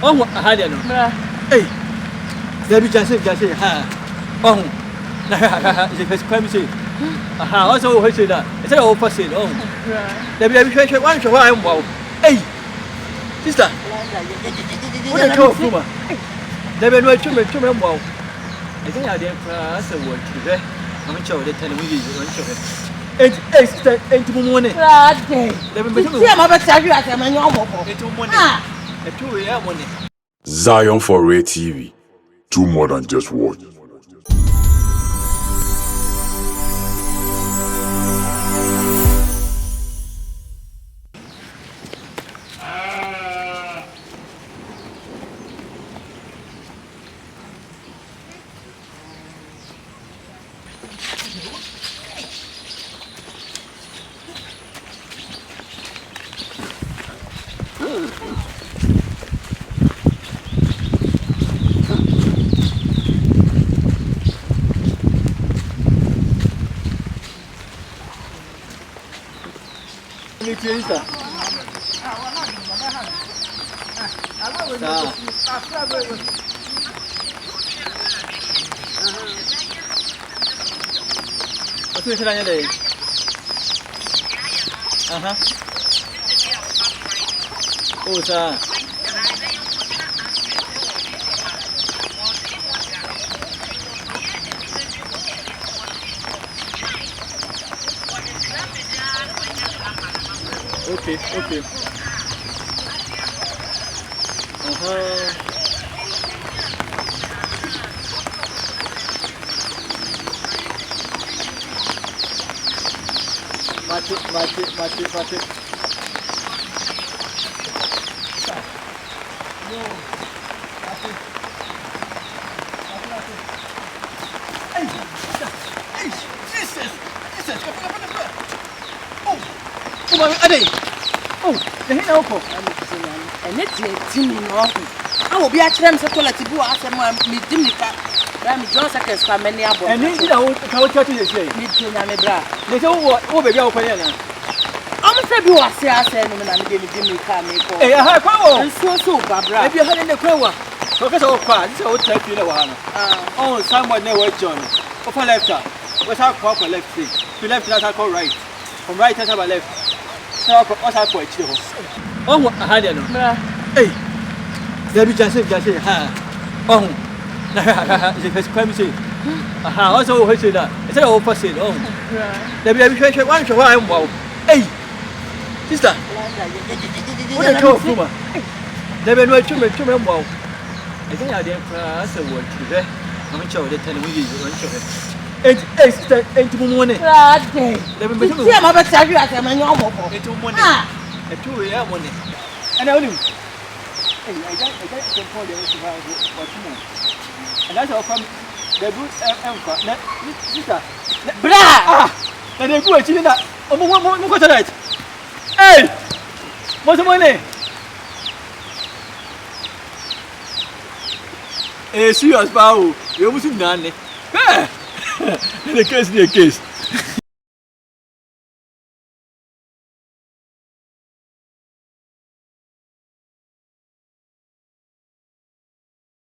Oh, I had it. Hey, there be just ha. Oh, the first crime say. Aha, also, I say that. It's all for sale. Oh, there be a treasure one show. I'm wow. Hey, sister, what a cool woman. There be no children. Wow. I think I didn't pass a word to the I'm sure they tell me you don't show it. Eight money. Zion4real TV. Do more than just watch. Oh, sir. Okay. Mate. Oh, the hen alcohol. And it's a team in office. I will be a tram quality boy after my Dimika. I'm John Sackers for many aboard. And you know how to say, they don't over your opinion. Almost every was say, I said, and I'm giving Dimika. Hey, I have power. And so, Barbara. If you had in the crow, Professor O'Cross, this old type you know. Oh, someone never John. Upper left, what's our proper left feet? To left, that's our call right. From right, that's our left. What's our point? Oh, I had it. Hey, there be just ha. Oh, the first crime say. Aha, also, I say that. It's all for sale. Oh, there be a treasure one show. I'm wow. Hey, sister, what a cool woman. There be no children. Wow. I think I didn't pass a word to the I'm sure they tell me you don't show it. Eight money. There be a mother tell you at a man. It's money. A 2 money. And I will. Hey, I can call the and that's all from the good sister. Blah! And they go at you that. Oh, what's that? Hey! What's the money? Serious bow. You almost done it. The case.